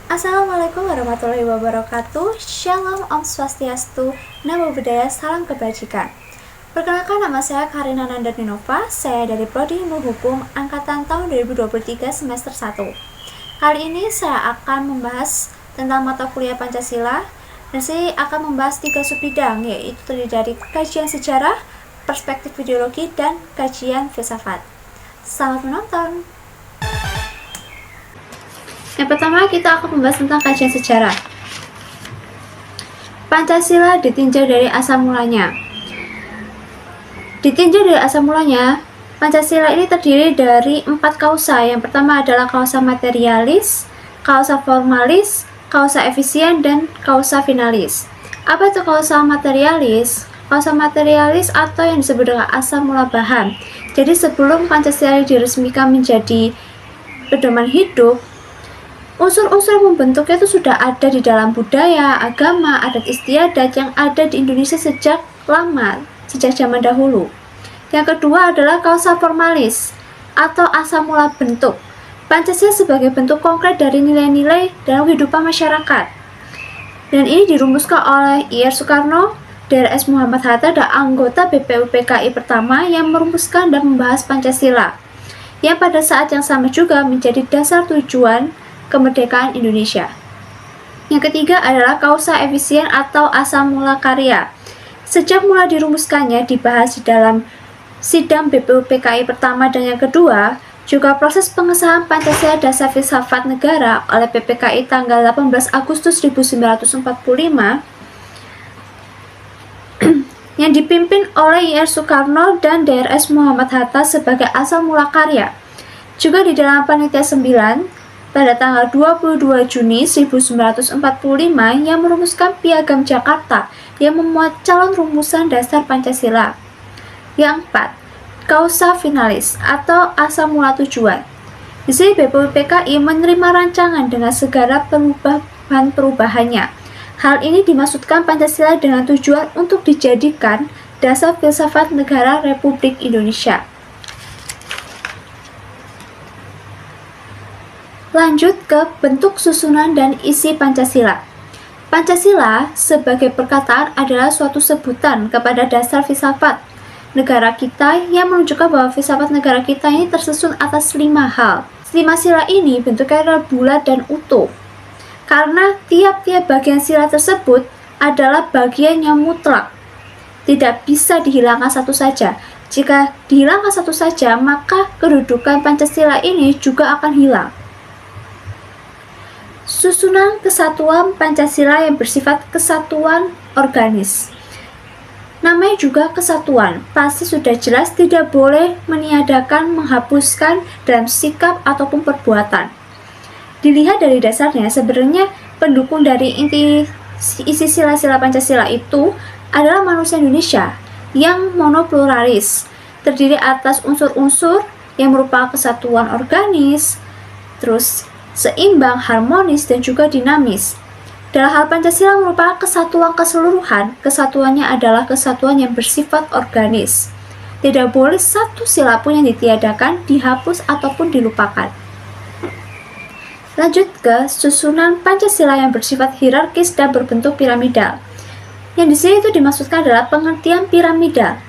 Assalamualaikum warahmatullahi wabarakatuh. Shalom, Om Swastiastu, Namo Buddhaya, salam kebajikan. Perkenalkan, nama saya Karina Nandaninova. Saya dari Prodi Ilmu Hukum Angkatan tahun 2023 semester 1. Kali ini saya akan membahas tentang mata kuliah Pancasila, dan saya akan membahas 3 subbidang, yaitu terdiri dari kajian sejarah, perspektif ideologi, dan kajian filsafat. Selamat menonton. Yang pertama, kita akan membahas tentang kajian sejarah. Pancasila ditinjau dari asal mulanya. Pancasila ini terdiri dari 4 kausa. Yang pertama adalah kausa materialis, kausa formalis, kausa efisien, dan kausa finalis. Apa itu kausa materialis? Kausa materialis atau yang disebut dengan asal mula bahan. Jadi sebelum Pancasila diresmikan menjadi pedoman hidup, unsur-unsur yang membentuknya itu sudah ada di dalam budaya, agama, adat istiadat yang ada di Indonesia sejak lama, sejak zaman dahulu. Yang kedua adalah kausa formalis atau asal mula bentuk. Pancasila sebagai bentuk konkret dari nilai-nilai dalam kehidupan masyarakat. Dan ini dirumuskan oleh I.R. Soekarno, Dr. S. Muhammad Hatta, dan anggota BPUPKI pertama yang merumuskan dan membahas Pancasila, yang pada saat yang sama juga menjadi dasar tujuan kemerdekaan Indonesia. Yang ketiga adalah kausa efisien atau asal mula karya. Sejak mula dirumuskannya dibahas di dalam sidang BPUPKI pertama dan yang kedua, juga proses pengesahan Pancasila Dasar Filsafat Negara oleh PPKI tanggal 18 Agustus 1945 yang dipimpin oleh I.R. Soekarno dan Dr. S. Muhammad Hatta sebagai asal mula karya. Juga di dalam Panitia 9 pada tanggal 22 Juni 1945 yang merumuskan Piagam Jakarta yang memuat calon rumusan dasar Pancasila. Yang keempat, kausa finalis atau asal mula tujuan. Di sini BPUPKI menerima rancangan dengan segala perubahan-perubahannya. Hal ini dimaksudkan Pancasila dengan tujuan untuk dijadikan dasar filsafat negara Republik Indonesia. Lanjut ke bentuk, susunan, dan isi Pancasila. Pancasila sebagai perkataan adalah suatu sebutan kepada dasar filsafat negara kita yang menunjukkan bahwa filsafat negara kita ini tersusun atas 5 hal. 5 sila ini bentuknya adalah bulat dan utuh, karena tiap-tiap bagian sila tersebut adalah bagian yang mutlak, tidak bisa dihilangkan satu saja. Jika dihilangkan satu saja, maka kedudukan Pancasila ini juga akan hilang. Susunan kesatuan Pancasila yang bersifat kesatuan organis. Namanya juga kesatuan, pasti sudah jelas tidak boleh meniadakan, menghapuskan dalam sikap ataupun perbuatan. Dilihat dari dasarnya, sebenarnya pendukung dari isi sila-sila Pancasila itu adalah manusia Indonesia yang monopluralis, terdiri atas unsur-unsur yang merupakan kesatuan organis, terus seimbang, harmonis, dan juga dinamis. Dalam hal Pancasila merupakan kesatuan keseluruhan, kesatuannya adalah kesatuan yang bersifat organis. Tidak boleh satu sila pun yang ditiadakan, dihapus, ataupun dilupakan. Lanjut ke susunan Pancasila yang bersifat hierarkis dan berbentuk piramidal. Yang di sini itu dimaksudkan adalah pengertian piramidal.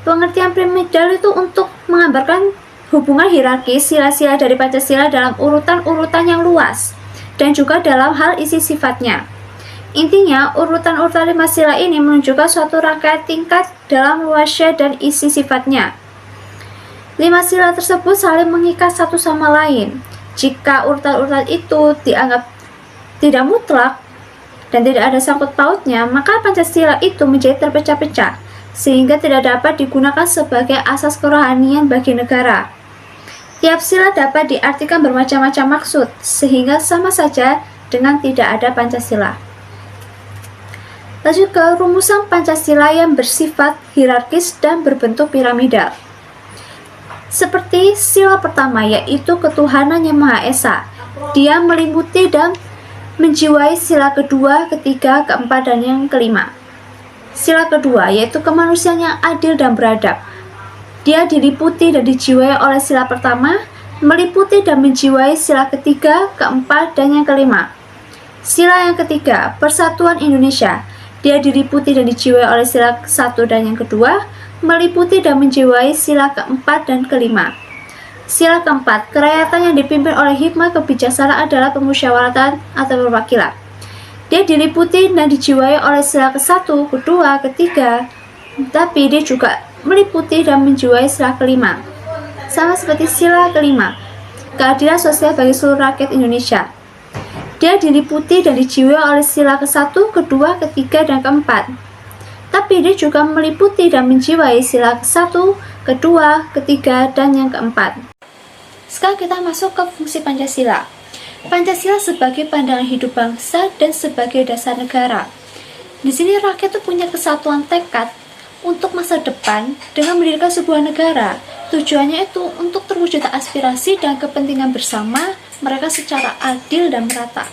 Pengertian piramidal itu untuk menggambarkan hubungan hierarkis sila-sila dari Pancasila dalam urutan-urutan yang luas dan juga dalam hal isi sifatnya. Intinya, urutan-urutan 5 sila ini menunjukkan suatu rangkaian tingkat dalam luasnya dan isi sifatnya. 5 sila tersebut saling mengikat satu sama lain. Jika urutan-urutan itu dianggap tidak mutlak dan tidak ada sangkut pautnya, maka Pancasila itu menjadi terpecah-pecah sehingga tidak dapat digunakan sebagai asas kerohanian bagi negara. Tiap sila dapat diartikan bermacam-macam maksud, sehingga sama saja dengan tidak ada Pancasila. Lanjut ke rumusan Pancasila yang bersifat hierarkis dan berbentuk piramidal. Seperti sila pertama, yaitu ketuhanan yang Maha Esa. Dia meliputi dan menjiwai sila kedua, ketiga, keempat, dan yang kelima. Sila kedua, yaitu kemanusiaan yang adil dan beradab. Dia diliputi dan dijiwai oleh sila pertama, meliputi dan menjiwai sila ketiga, keempat, dan yang kelima. Sila yang ketiga, Persatuan Indonesia. Dia diliputi dan dijiwai oleh sila satu dan yang kedua, meliputi dan menjiwai sila keempat dan kelima. Sila keempat, kerakyatan yang dipimpin oleh hikmah kebijaksanaan adalah pemusyawaratan atau perwakilan. Dia diliputi dan dijiwai oleh sila ke-1, kedua, ketiga, tapi dia juga meliputi dan menjiwai sila kelima. Sama seperti sila kelima, keadilan sosial bagi seluruh rakyat Indonesia. Dia diliputi dan dijiwai oleh sila ke-1, kedua, ketiga, dan keempat. Tapi dia juga meliputi dan menjiwai sila ke-1, kedua, ketiga, dan yang keempat. Sekarang kita masuk ke fungsi Pancasila. Pancasila sebagai pandangan hidup bangsa dan sebagai dasar negara. Di sini rakyat itu punya kesatuan tekad untuk masa depan dengan mendirikan sebuah negara. Tujuannya itu untuk terwujudnya aspirasi dan kepentingan bersama mereka secara adil dan merata.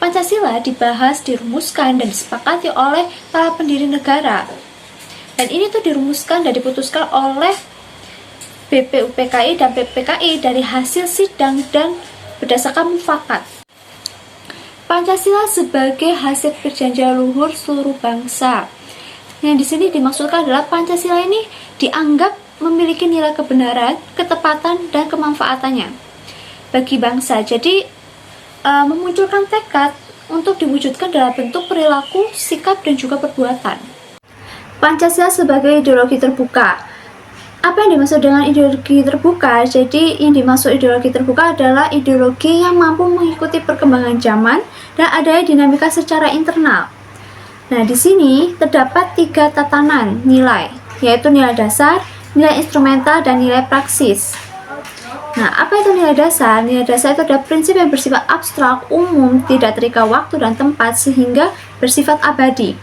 Pancasila dibahas, dirumuskan, dan disepakati oleh para pendiri negara. Dan ini tuh dirumuskan dan diputuskan oleh BPUPKI dan PPKI dari hasil sidang dan berdasarkan mufakat. Pancasila sebagai hasil perjanjian luhur seluruh bangsa. Yang di sini dimaksudkan adalah Pancasila ini dianggap memiliki nilai kebenaran, ketepatan, dan kemanfaatannya bagi bangsa. Jadi memunculkan tekad untuk diwujudkan dalam bentuk perilaku, sikap, dan juga perbuatan. Pancasila sebagai ideologi terbuka. Apa yang dimaksud dengan ideologi terbuka? Jadi yang dimaksud ideologi terbuka adalah ideologi yang mampu mengikuti perkembangan zaman dan adanya dinamika secara internal. Nah, di sini terdapat 3 tatanan nilai, yaitu nilai dasar, nilai instrumental, dan nilai praksis. Nah, apa itu nilai dasar? Nilai dasar itu adalah prinsip yang bersifat abstrak, umum, tidak terikat waktu dan tempat, sehingga bersifat abadi.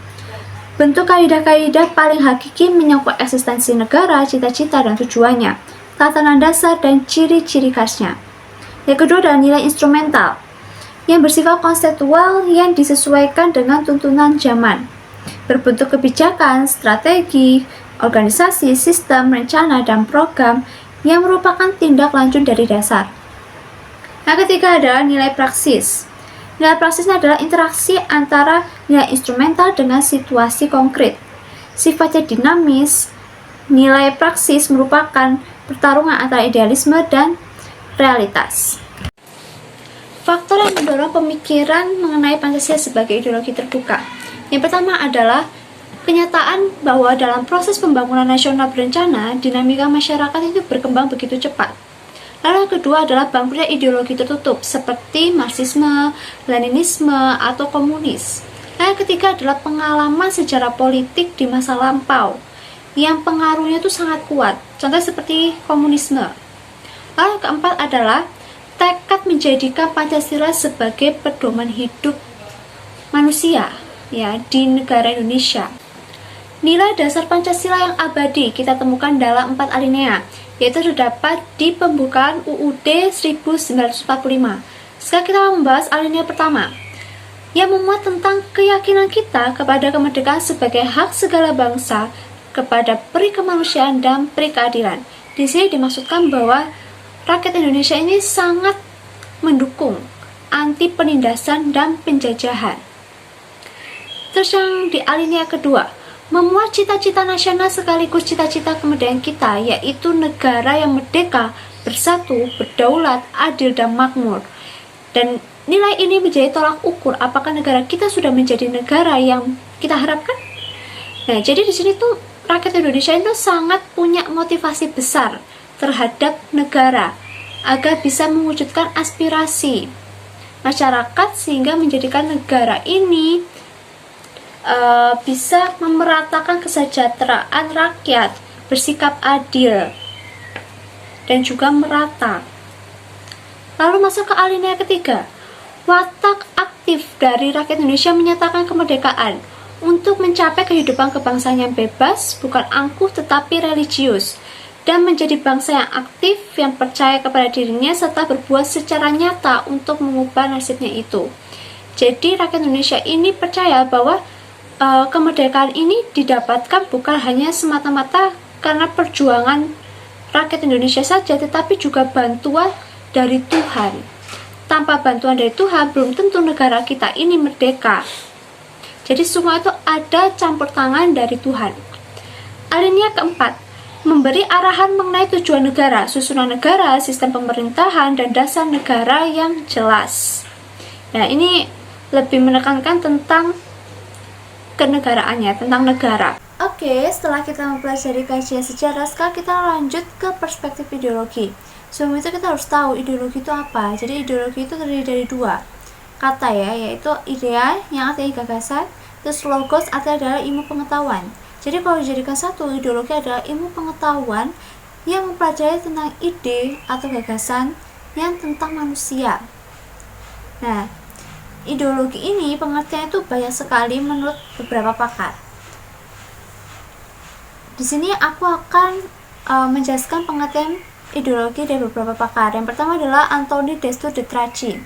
Bentuk kaidah-kaidah paling hakiki menyangkut eksistensi negara, cita-cita, dan tujuannya, tatanan dasar, dan ciri-ciri khasnya. Yang kedua adalah nilai instrumental, yang bersifat konseptual yang disesuaikan dengan tuntunan zaman, berbentuk kebijakan, strategi, organisasi, sistem, rencana, dan program yang merupakan tindak lanjut dari dasar. Yang ketiga adalah nilai praksis. Nilai praksisnya adalah interaksi antara nilai instrumental dengan situasi konkret. Sifatnya dinamis, nilai praksis merupakan pertarungan antara idealisme dan realitas. Faktor yang mendorong pemikiran mengenai Pancasila sebagai ideologi terbuka. Yang pertama adalah kenyataan bahwa dalam proses pembangunan nasional berencana, dinamika masyarakat itu berkembang begitu cepat. Lalu yang kedua adalah bangkitnya ideologi tertutup seperti Marxisme, Leninisme, atau komunis. Lalu yang ketiga adalah pengalaman sejarah politik di masa lampau yang pengaruhnya itu sangat kuat, contohnya seperti komunisme. Lalu yang keempat adalah tekad menjadikan Pancasila sebagai pedoman hidup manusia ya di negara Indonesia. Nilai dasar Pancasila yang abadi kita temukan dalam 4 alinea, yaitu terdapat di pembukaan UUD 1945. Sekarang kita membahas alinea pertama, yang memuat tentang keyakinan kita kepada kemerdekaan sebagai hak segala bangsa, kepada peri kemanusiaan dan peri keadilan. Di sini dimaksudkan bahwa rakyat Indonesia ini sangat mendukung anti penindasan dan penjajahan. Terus yang di alinea kedua, memuat cita-cita nasional sekaligus cita-cita kemerdekaan kita, yaitu negara yang merdeka, bersatu, berdaulat, adil, dan makmur. Dan nilai ini menjadi tolak ukur apakah negara kita sudah menjadi negara yang kita harapkan. Nah, jadi di sini tuh rakyat Indonesia itu sangat punya motivasi besar terhadap negara agar bisa mewujudkan aspirasi masyarakat sehingga menjadikan negara ini bisa memeratakan kesejahteraan rakyat, bersikap adil, dan juga merata. Lalu masuk ke alinea ketiga, watak aktif dari rakyat Indonesia menyatakan kemerdekaan untuk mencapai kehidupan kebangsaan yang bebas, bukan angkuh tetapi religius, dan menjadi bangsa yang aktif, yang percaya kepada dirinya, serta berbuat secara nyata untuk mengubah nasibnya itu. Jadi rakyat Indonesia ini percaya bahwa kemerdekaan ini didapatkan bukan hanya semata-mata karena perjuangan rakyat Indonesia saja, tetapi juga bantuan dari Tuhan. Tanpa bantuan dari Tuhan, belum tentu negara kita ini merdeka. Jadi semua itu ada campur tangan dari Tuhan. Alinea keempat, memberi arahan mengenai tujuan negara, susunan negara, sistem pemerintahan, dan dasar negara yang jelas. Nah, ini lebih menekankan tentang kenegaraannya, tentang negara. Oke, setelah kita mempelajari kajian sejarah, sekarang kita lanjut ke perspektif ideologi. Sebelum itu kita harus tahu ideologi itu apa. Jadi ideologi itu terdiri dari dua kata ya, yaitu idea yang artinya gagasan, terus logos artinya adalah ilmu pengetahuan. Jadi kalau dijadikan satu, ideologi adalah ilmu pengetahuan yang mempelajari tentang ide atau gagasan yang tentang manusia. Nah, ideologi ini pengertiannya itu banyak sekali menurut beberapa pakar. Di sini aku akan menjelaskan pengertian ideologi dari beberapa pakar. Yang pertama adalah Anthony Destur de Tracy.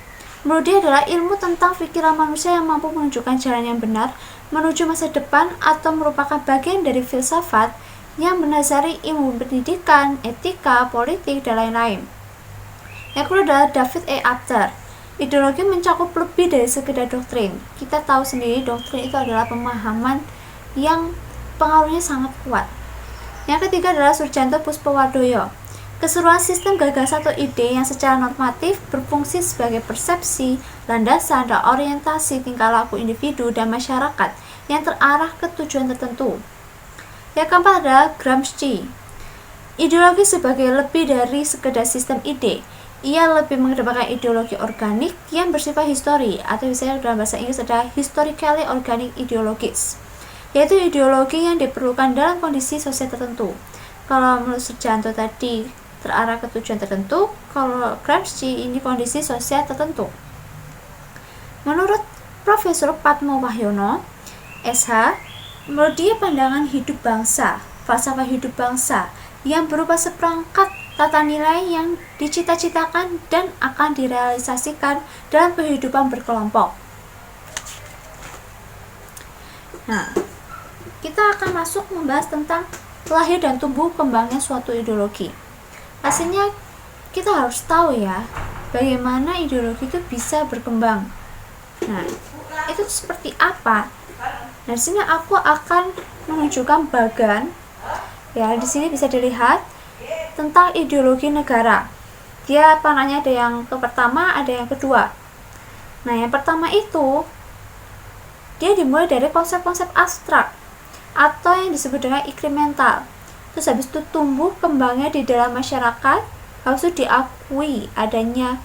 Menurut dia adalah ilmu tentang pikiran manusia yang mampu menunjukkan jalan yang benar menuju masa depan atau merupakan bagian dari filsafat yang mendasari ilmu pendidikan, etika, politik, dan lain-lain. Yang kedua adalah David E. Apter. Ideologi mencakup lebih dari sekedar doktrin. Kita tahu sendiri doktrin itu adalah pemahaman yang pengaruhnya sangat kuat. Yang ketiga adalah Surjanto Puspawardoyo. Keseluruhan sistem gagasan atau ide yang secara normatif berfungsi sebagai persepsi, landasan, dan orientasi tingkah laku individu dan masyarakat yang terarah ke tujuan tertentu. Yang keempat adalah Gramsci. Ideologi sebagai lebih dari sekedar sistem ide. Ia lebih mengedepankan ideologi organik yang bersifat histori, atau misalnya dalam bahasa Inggris adalah historically organic ideologies, yaitu ideologi yang diperlukan dalam kondisi sosial tertentu. Kalau menurut Surjanto tadi terarah ke tujuan tertentu, kalau Gramsci ini kondisi sosial tertentu. Menurut Profesor Patmo Wahyono, SH, menurut dia pandangan hidup bangsa, falsafah hidup bangsa, yang berupa seperangkat tata nilai yang dicita-citakan dan akan direalisasikan dalam kehidupan berkelompok. Nah, kita akan masuk membahas tentang lahir dan tumbuh kembangnya suatu ideologi. Pastinya kita harus tahu ya, bagaimana ideologi itu bisa berkembang. Nah, itu seperti apa? Nah, di sini aku akan menunjukkan bagan. Ya, di sini bisa dilihat tentang ideologi negara. Dia panahnya ada yang pertama, ada yang kedua. Nah, yang pertama itu dia dimulai dari konsep-konsep abstrak atau yang disebut dengan inkremental. Terus habis itu tumbuh kembangnya di dalam masyarakat, habis itu diakui adanya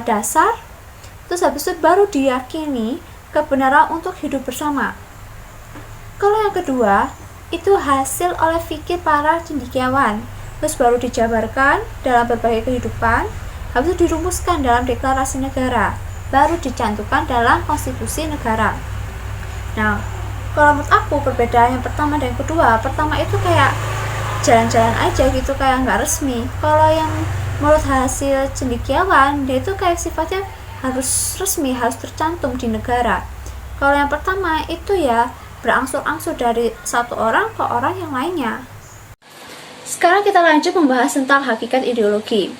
dasar, terus habis itu baru diyakini kebenaran untuk hidup bersama. Kalau yang kedua, itu hasil oleh fikir para cendekiawan, terus baru dijabarkan dalam berbagai kehidupan, habis itu dirumuskan dalam deklarasi negara, baru dicantumkan dalam konstitusi negara. Nah, kalau menurut aku perbedaan yang pertama dan yang kedua, pertama itu kayak jalan-jalan aja gitu, kayak nggak resmi. Kalau yang menurut hasil cendekiawan, dia itu kayak sifatnya harus resmi, harus tercantum di negara. Kalau yang pertama itu ya berangsur-angsur dari satu orang ke orang yang lainnya. Sekarang kita lanjut membahas tentang hakikat ideologi.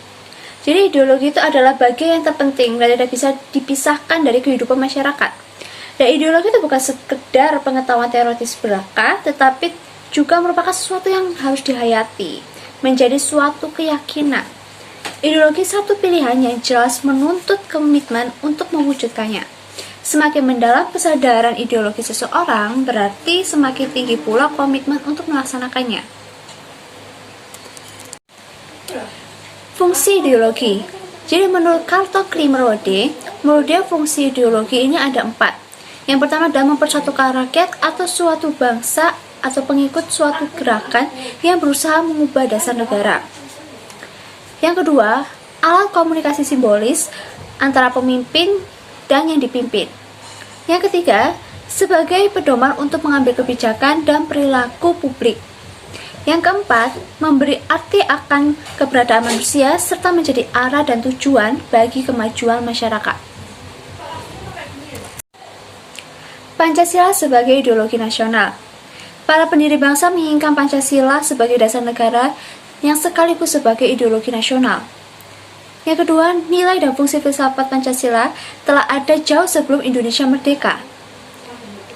Jadi ideologi itu adalah bagian yang terpenting dan tidak bisa dipisahkan dari kehidupan masyarakat. Dan ideologi itu bukan sekedar pengetahuan teoritis belaka, tetapi juga merupakan sesuatu yang harus dihayati, menjadi suatu keyakinan. Ideologi satu pilihan yang jelas menuntut komitmen untuk mewujudkannya. Semakin mendalam kesadaran ideologi seseorang, berarti semakin tinggi pula komitmen untuk melaksanakannya. Fungsi ideologi. Jadi menurut Carl Klimrode, menurut dia fungsi ideologi ini ada 4. Yang pertama adalah mempersatukan rakyat atau suatu bangsa atau pengikut suatu gerakan yang berusaha mengubah dasar negara. Yang kedua, alat komunikasi simbolis antara pemimpin dan yang dipimpin. Yang ketiga, sebagai pedoman untuk mengambil kebijakan dan perilaku publik. Yang keempat, memberi arti akan keberadaan manusia serta menjadi arah dan tujuan bagi kemajuan masyarakat. Pancasila sebagai ideologi nasional. Para pendiri bangsa menginginkan Pancasila sebagai dasar negara yang sekaligus sebagai ideologi nasional. Yang kedua, nilai dan fungsi filsafat Pancasila telah ada jauh sebelum Indonesia merdeka.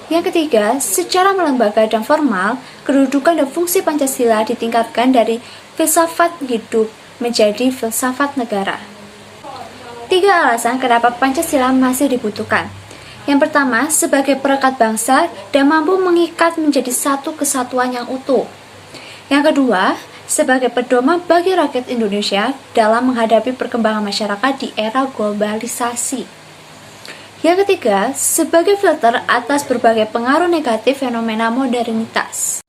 Yang ketiga, secara melembaga dan formal, kedudukan dan fungsi Pancasila ditingkatkan dari filsafat hidup menjadi filsafat negara. 3 alasan kenapa Pancasila masih dibutuhkan. Yang pertama, sebagai perekat bangsa dan mampu mengikat menjadi satu kesatuan yang utuh. Yang kedua, sebagai pedoman bagi rakyat Indonesia dalam menghadapi perkembangan masyarakat di era globalisasi. Yang ketiga, sebagai filter atas berbagai pengaruh negatif fenomena modernitas.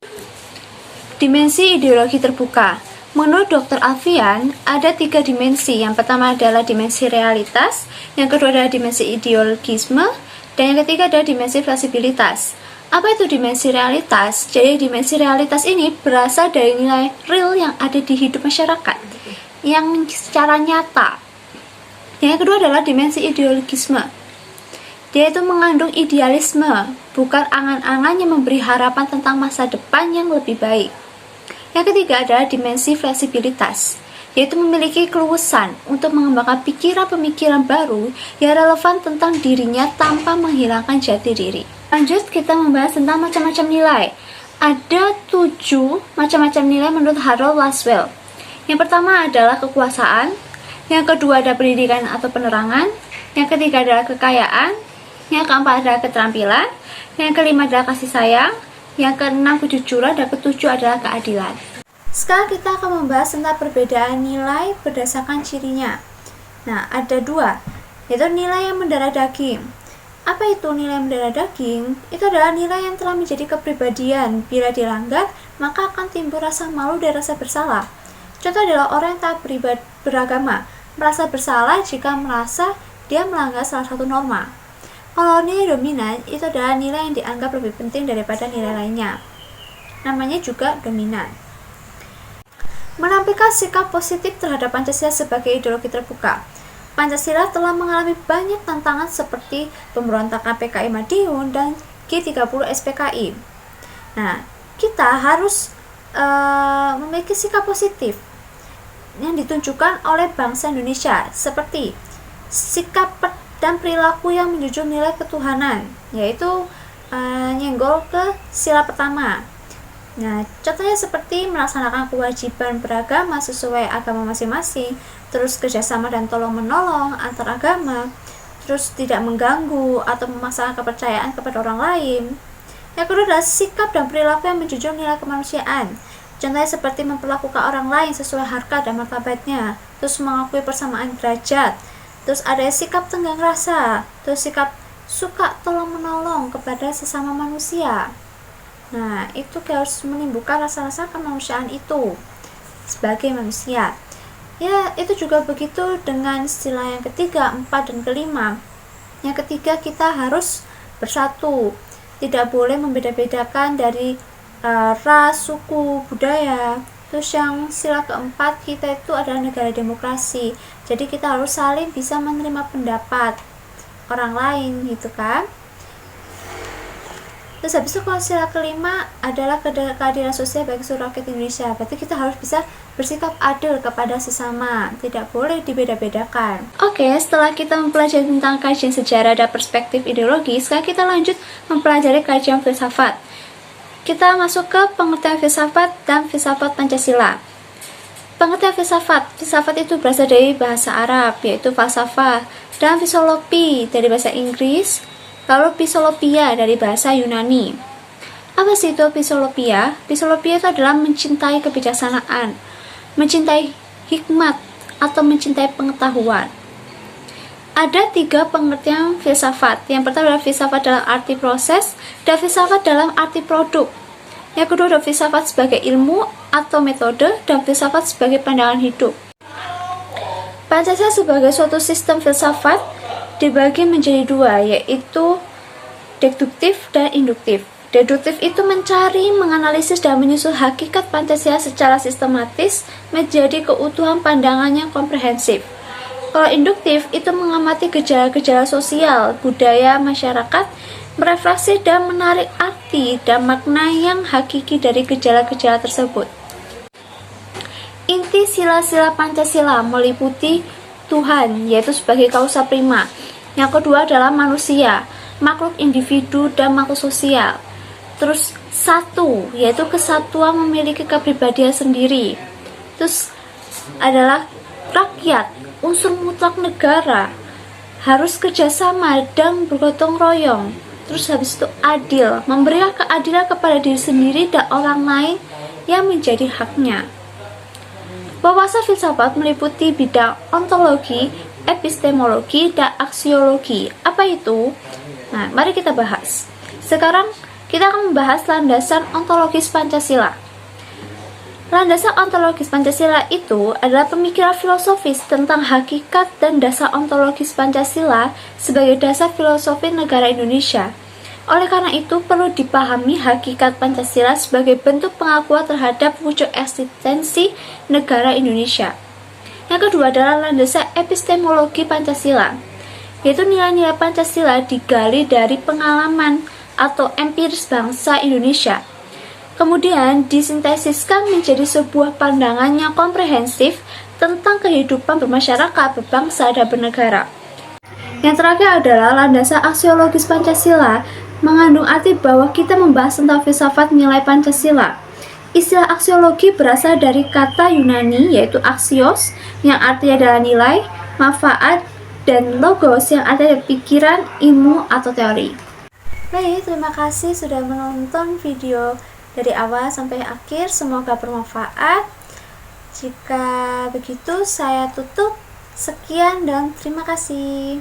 Dimensi ideologi terbuka. Menurut Dr. Alfian, ada 3 dimensi. Yang pertama adalah dimensi realitas, yang kedua adalah dimensi ideologisme, dan yang ketiga adalah dimensi fleksibilitas. Apa itu dimensi realitas? Jadi dimensi realitas ini berasal dari nilai real yang ada di hidup masyarakat, yang secara nyata. Yang kedua adalah dimensi ideologisme. Dia itu mengandung idealisme, bukan angan-angan yang memberi harapan tentang masa depan yang lebih baik. Yang ketiga adalah dimensi fleksibilitas, yaitu memiliki keluasan untuk mengembangkan pikiran-pemikiran baru yang relevan tentang dirinya tanpa menghilangkan jati diri. Lanjut, kita membahas tentang macam-macam nilai. Ada 7 macam-macam nilai menurut Harold Laswell. Yang pertama adalah kekuasaan, yang kedua adalah pendidikan atau penerangan, yang ketiga adalah kekayaan, yang keempat adalah keterampilan, yang kelima adalah kasih sayang, yang keenam kejujuran, dan ketujuh adalah keadilan. Sekarang kita akan membahas tentang perbedaan nilai berdasarkan cirinya. Nah, ada 2, yaitu nilai yang mendarah daging. Apa itu nilai mendarah daging? Itu adalah nilai yang telah menjadi kepribadian. Bila dilanggar, maka akan timbul rasa malu dan rasa bersalah. Contoh adalah orang yang tak beragama, merasa bersalah jika merasa dia melanggar salah satu norma. Kalau nilai dominan, itu adalah nilai yang dianggap lebih penting daripada nilai lainnya. Namanya juga dominan. Menampilkan sikap positif terhadap Pancasila sebagai ideologi terbuka. Pancasila telah mengalami banyak tantangan seperti pemberontakan PKI Madiun dan G30 SPKI. Nah, kita harus memiliki sikap positif yang ditunjukkan oleh bangsa Indonesia, seperti sikap dan perilaku yang menjunjung nilai ketuhanan, yaitu nyenggol ke sila pertama. Nah, contohnya seperti melaksanakan kewajiban beragama sesuai agama masing-masing, terus kerjasama dan tolong-menolong antar agama, terus tidak mengganggu atau memaksakan kepercayaan kepada orang lain. Yang kedua adalah sikap dan perilaku yang menjunjung nilai kemanusiaan. Contohnya seperti memperlakukan orang lain sesuai harkat dan martabatnya, terus mengakui persamaan derajat. Terus ada sikap tenggang rasa, terus sikap suka tolong-menolong kepada sesama manusia. Nah, itu harus menimbulkan rasa-rasa kemanusiaan itu sebagai manusia. Ya, itu juga begitu dengan istilah yang ketiga, 4, dan kelima. Yang ketiga, kita harus bersatu. Tidak boleh membeda-bedakan dari ras, suku, budaya. Terus yang sila keempat, kita itu adalah negara demokrasi. Jadi kita harus saling bisa menerima pendapat orang lain gitu kan. Terus habis itu kalau sila kelima adalah keadilan sosial bagi seluruh rakyat Indonesia. Berarti kita harus bisa bersikap adil kepada sesama, tidak boleh dibeda-bedakan. Oke, setelah kita mempelajari tentang kajian sejarah dan perspektif ideologi, sekarang kita lanjut mempelajari kajian filsafat. Kita masuk ke pengertian filsafat dan filsafat Pancasila. Pengertian filsafat. Filsafat itu berasal dari bahasa Arab, yaitu falsafah, dan fisiologi dari bahasa Inggris, lalu psikologia dari bahasa Yunani. Apa sih itu psikologia? Psikologia itu adalah mencintai kebijaksanaan, mencintai hikmat, atau mencintai pengetahuan. Ada 3 pengertian filsafat. Yang pertama adalah filsafat dalam arti proses, dan filsafat dalam arti produk. Yang kedua adalah filsafat sebagai ilmu atau metode, dan filsafat sebagai pandangan hidup. Pancasila sebagai suatu sistem filsafat dibagi menjadi 2, yaitu deduktif dan induktif. Deduktif itu mencari, menganalisis, dan menyusun hakikat Pancasila secara sistematis menjadi keutuhan pandangan yang komprehensif. Kalau induktif itu mengamati gejala-gejala sosial, budaya, masyarakat, merefleksi dan menarik arti dan makna yang hakiki dari gejala-gejala tersebut. Inti sila-sila Pancasila meliputi Tuhan, yaitu sebagai kausa prima. Yang kedua adalah manusia, makhluk individu dan makhluk sosial. Terus satu, yaitu kesatuan memiliki kepribadian sendiri. Terus adalah rakyat, unsur mutlak negara, harus kerjasama dan bergotong royong. Terus habis itu adil, memberikan keadilan kepada diri sendiri dan orang lain yang menjadi haknya. Wawasan filsafat meliputi bidang ontologi, epistemologi, dan aksiologi. Apa itu? Nah, mari kita bahas. Sekarang kita akan membahas landasan ontologis Pancasila. Landasan ontologis Pancasila itu adalah pemikiran filosofis tentang hakikat dan dasar ontologis Pancasila sebagai dasar filosofi negara Indonesia. Oleh karena itu, perlu dipahami hakikat Pancasila sebagai bentuk pengakuan terhadap wujud eksistensi negara Indonesia. Yang kedua adalah landasan epistemologi Pancasila, yaitu nilai-nilai Pancasila digali dari pengalaman atau empiris bangsa Indonesia. Kemudian disintesiskan menjadi sebuah pandangan yang komprehensif tentang kehidupan bermasyarakat, berbangsa, dan bernegara. Yang terakhir adalah landasan aksiologis Pancasila, mengandung arti bahwa kita membahas tentang filsafat nilai Pancasila. Istilah aksiologi berasal dari kata Yunani yaitu axios yang artinya adalah nilai, manfaat, dan logos yang artinya pikiran, ilmu, atau teori. Baik, terima kasih sudah menonton video dari awal sampai akhir, semoga bermanfaat. Jika begitu, saya tutup. Sekian dan terima kasih.